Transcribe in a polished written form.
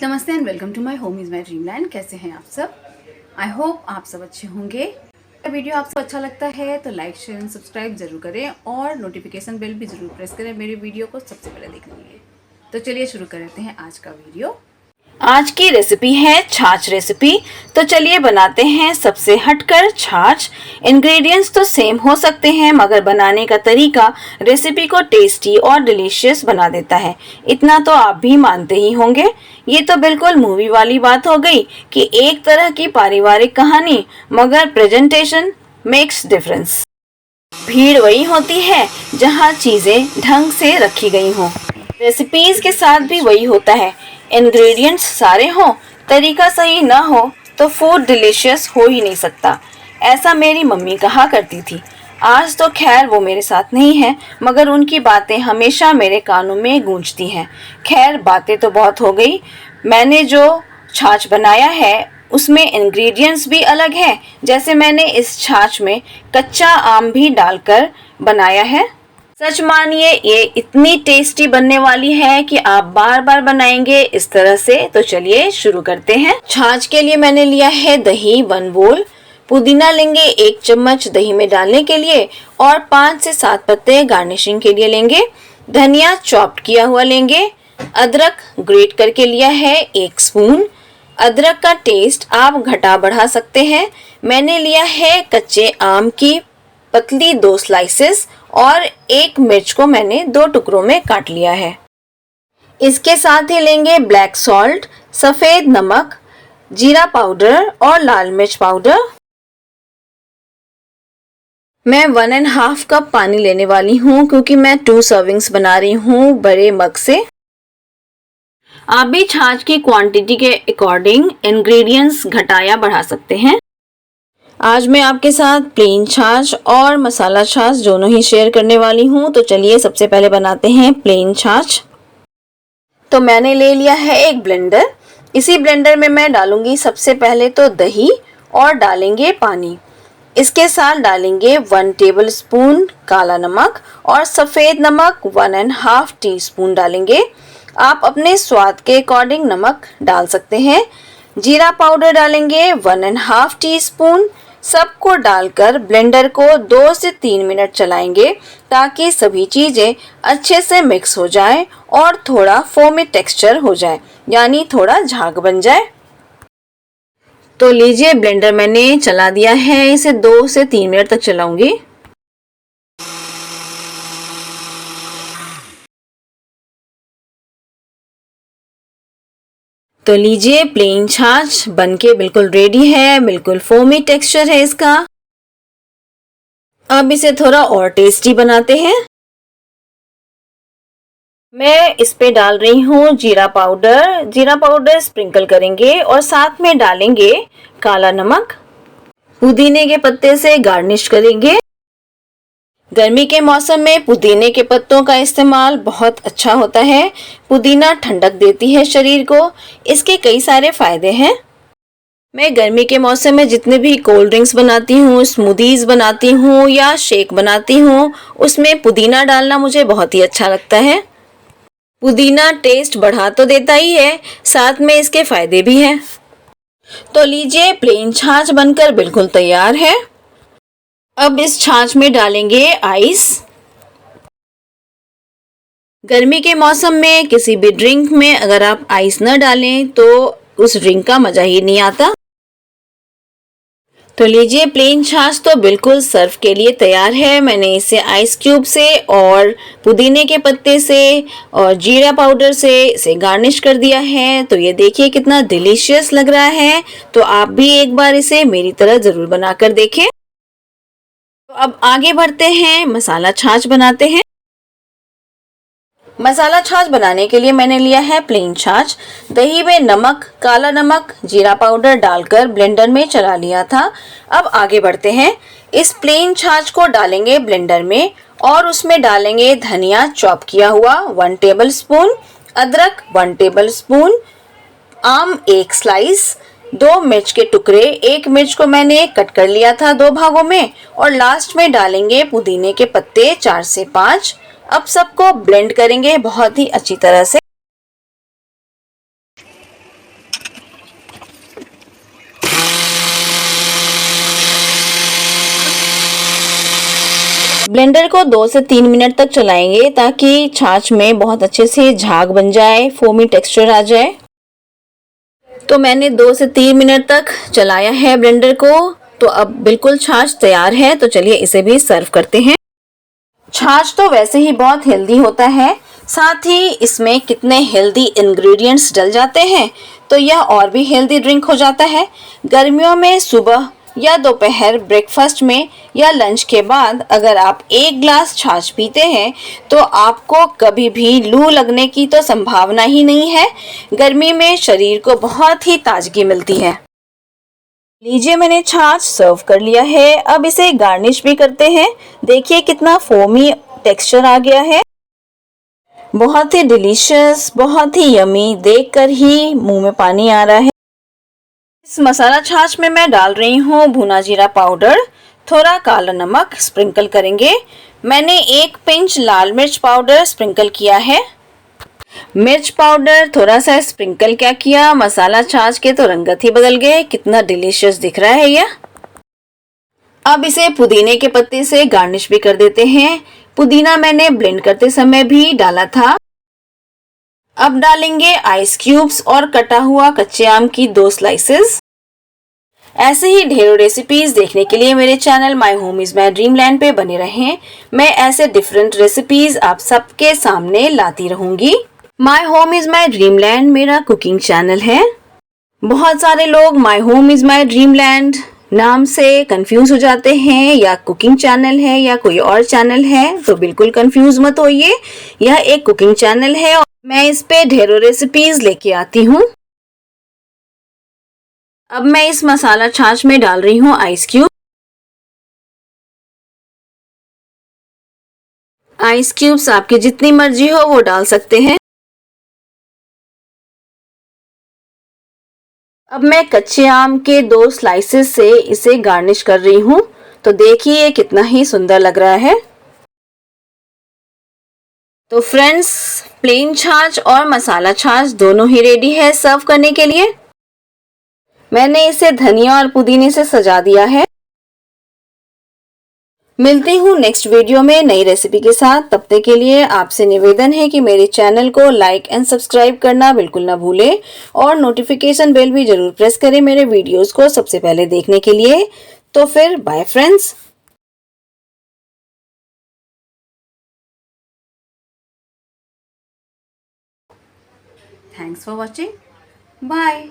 नमस्ते and welcome to my home is my dreamland. कैसे हैं आप सब? आई होप आप सब अच्छे होंगे। वीडियो आपको अच्छा लगता है तो लाइक शेयर एंड सब्सक्राइब जरूर करें और नोटिफिकेशन बेल भी जरूर प्रेस करें मेरी वीडियो को सबसे पहले देखने के लिए। तो चलिए शुरू करते हैं आज का वीडियो। आज की रेसिपी है छाछ रेसिपी। तो चलिए बनाते हैं सबसे हटकर छाछ। इंग्रेडिएंट्स तो सेम हो सकते हैं मगर बनाने का तरीका रेसिपी को टेस्टी और डिलीशियस बना देता है। इतना तो आप भी मानते ही होंगे। ये तो बिल्कुल मूवी वाली बात हो गई कि एक तरह की पारिवारिक कहानी मगर प्रेजेंटेशन मेक्स डिफरेंस। भीड़ वही होती है जहाँ चीजें ढंग से रखी गई हों। रेसिपीज के साथ भी वही होता है। इंग्रेडिएंट्स सारे हों, तरीका सही ना हो तो फूड डिलीशियस हो ही नहीं सकता। ऐसा मेरी मम्मी कहा करती थी। आज तो खैर वो मेरे साथ नहीं है मगर उनकी बातें हमेशा मेरे कानों में गूंजती हैं। खैर बातें तो बहुत हो गई। मैंने जो छाछ बनाया है उसमें इंग्रेडिएंट्स भी अलग हैं। जैसे मैंने इस छाछ में कच्चा आम भी डालकर बनाया है। सच मानिए ये इतनी टेस्टी बनने वाली है कि आप बार बार बनाएंगे इस तरह से। तो चलिए शुरू करते हैं। छाछ के लिए मैंने लिया है दही 1 बोल, पुदीना लेंगे 1 चम्मच दही में डालने के लिए और 5 से 7 पत्ते गार्निशिंग के लिए लेंगे। धनिया चॉप्ड किया हुआ लेंगे। अदरक ग्रेट करके लिया है 1 स्पून। अदरक का टेस्ट आप घटा बढ़ा सकते हैं। मैंने लिया है कच्चे आम की पतली 2 स्लाइसेस और 1 मिर्च को मैंने 2 टुकड़ों में काट लिया है। इसके साथ ही लेंगे ब्लैक सॉल्ट, सफेद नमक, जीरा पाउडर और लाल मिर्च पाउडर। मैं 1.5 कप पानी लेने वाली हूँ क्योंकि मैं 2 सर्विंग्स बना रही हूँ बड़े मग से। आप भी छाछ की क्वांटिटी के अकॉर्डिंग इंग्रेडिएंट्स घटाया बढ़ा सकते हैं। आज मैं आपके साथ प्लेन छाछ और मसाला छाछ दोनों ही शेयर करने वाली हूँ। तो चलिए सबसे पहले बनाते हैं प्लेन छाछ। तो मैंने ले लिया है एक ब्लेंडर। इसी ब्लेंडर में मैं डालूंगी सबसे पहले तो दही और डालेंगे पानी। इसके साथ डालेंगे 1 टेबलस्पून काला नमक और सफ़ेद नमक 1.5 टीस्पून डालेंगे। आप अपने स्वाद के अकॉर्डिंग नमक डाल सकते हैं। जीरा पाउडर डालेंगे 1.5 टीस्पून। सबको डालकर ब्लेंडर को 2 से 3 मिनट चलाएंगे ताकि सभी चीज़ें अच्छे से मिक्स हो जाए और थोड़ा फोमी टेक्सचर हो जाए, यानी थोड़ा झाग बन जाए। तो लीजिए ब्लेंडर मैंने चला दिया है। इसे 2 से 3 मिनट तक चलाऊंगी। तो लीजिए प्लेन छाछ बनके बिल्कुल रेडी है। बिल्कुल फोमी टेक्सचर है इसका। अब इसे थोड़ा और टेस्टी बनाते हैं। मैं इस पे डाल रही हूँ जीरा पाउडर। जीरा पाउडर स्प्रिंकल करेंगे और साथ में डालेंगे काला नमक। पुदीने के पत्ते से गार्निश करेंगे। गर्मी के मौसम में पुदीने के पत्तों का इस्तेमाल बहुत अच्छा होता है। पुदीना ठंडक देती है शरीर को। इसके कई सारे फायदे हैं। मैं गर्मी के मौसम में जितने भी कोल्ड ड्रिंक्स बनाती हूँ, स्मूदीज बनाती हूँ या शेक बनाती हूँ, उसमें पुदीना डालना मुझे बहुत ही अच्छा लगता है। पुदीना टेस्ट बढ़ा तो देता ही है, साथ में इसके फायदे भी हैं। तो लीजिए प्लेन छाछ बनकर बिल्कुल तैयार है। अब इस छाछ में डालेंगे आइस। गर्मी के मौसम में किसी भी ड्रिंक में अगर आप आइस न डालें तो उस ड्रिंक का मजा ही नहीं आता। तो लीजिए प्लेन छाछ तो बिल्कुल सर्व के लिए तैयार है। मैंने इसे आइस क्यूब से और पुदीने के पत्ते से और जीरा पाउडर से इसे गार्निश कर दिया है। तो ये देखिए कितना डिलीशियस लग रहा है। तो आप भी एक बार इसे मेरी तरह ज़रूर बनाकर देखें। तो अब आगे बढ़ते हैं, मसाला छाछ बनाते हैं। मसाला छाछ बनाने के लिए मैंने लिया है प्लेन छाछ। दही में नमक, काला नमक, जीरा पाउडर डालकर ब्लेंडर में चला लिया था। अब आगे बढ़ते हैं। इस प्लेन छाछ को डालेंगे ब्लेंडर में और उसमें डालेंगे धनिया चॉप किया हुआ 1 टेबलस्पून, अदरक 1 टेबलस्पून, आम 1 स्लाइस, 2 मिर्च के टुकड़े। 1 मिर्च को मैंने कट कर लिया था 2 भागों में और लास्ट में डालेंगे पुदीने के पत्ते 4 से 5। अब सबको ब्लेंड करेंगे बहुत ही अच्छी तरह से। ब्लेंडर को 2 से 3 मिनट तक चलाएंगे ताकि छाछ में बहुत अच्छे से झाग बन जाए, फोमी टेक्सचर आ जाए। तो मैंने 2 से 3 मिनट तक चलाया है ब्लेंडर को। तो अब बिल्कुल छाछ तैयार है। तो चलिए इसे भी सर्व करते हैं। छाछ तो वैसे ही बहुत हेल्दी होता है, साथ ही इसमें कितने हेल्दी इंग्रेडिएंट्स डल जाते हैं, तो यह और भी हेल्दी ड्रिंक हो जाता है। गर्मियों में सुबह या दोपहर ब्रेकफास्ट में या लंच के बाद अगर आप 1 ग्लास छाछ पीते हैं तो आपको कभी भी लू लगने की तो संभावना ही नहीं है। गर्मी में शरीर को बहुत ही ताजगी मिलती है। लीजिए, मैंने छाछ सर्व कर लिया है। अब इसे गार्निश भी करते हैं। देखिए कितना फोमी टेक्सचर आ गया है। बहुत ही डिलीशियस, बहुत ही यमी, देखकर ही मुंह में पानी आ रहा है। इस मसाला छाछ में मैं डाल रही हूँ भुना जीरा पाउडर, थोड़ा काला नमक स्प्रिंकल करेंगे। मैंने 1 पिंच लाल मिर्च पाउडर स्प्रिंकल किया है। मिर्च पाउडर थोड़ा सा स्प्रिंकल क्या किया, मसाला छाछ के तो रंगत ही बदल गए। कितना डिलीशियस दिख रहा है यह। अब इसे पुदीने के पत्ते से गार्निश भी कर देते हैं। पुदीना मैंने ब्लेंड करते समय भी डाला था। अब डालेंगे आइस क्यूब्स और कटा हुआ कच्चे आम की 2 स्लाइसेस। ऐसे ही ढेरों रेसिपीज देखने के लिए मेरे channel my home is my dream land पे बने रहें। मैं ऐसे डिफरेंट रेसिपीज आप सबके सामने लाती रहूंगी। My home is my dream land मेरा कुकिंग चैनल है। बहुत सारे लोग my home is my dream land नाम से कंफ्यूज हो जाते हैं, या कुकिंग चैनल है या कोई और चैनल है। तो बिल्कुल कंफ्यूज मत होइए, यह एक कुकिंग चैनल है और मैं इस पे ढेरों रेसिपीज लेके आती हूँ। अब मैं इस मसाला छाछ में डाल रही हूँ आइस क्यूब। आइस क्यूब्स आपकी जितनी मर्जी हो वो डाल सकते हैं। अब मैं कच्चे आम के 2 स्लाइसेस से इसे गार्निश कर रही हूँ। तो देखिए कितना ही सुंदर लग रहा है। तो फ्रेंड्स, प्लेन छाछ और मसाला छाछ दोनों ही रेडी है सर्व करने के लिए। मैंने इसे धनिया और पुदीने से सजा दिया है। मिलती हूँ नेक्स्ट वीडियो में नई रेसिपी के साथ। तब तक के लिए आपसे निवेदन है कि मेरे चैनल को लाइक एंड सब्सक्राइब करना बिल्कुल ना भूलें और नोटिफिकेशन बेल भी जरूर प्रेस करें मेरे वीडियोस को सबसे पहले देखने के लिए। तो फिर bye friends. Thanks for watching. Bye.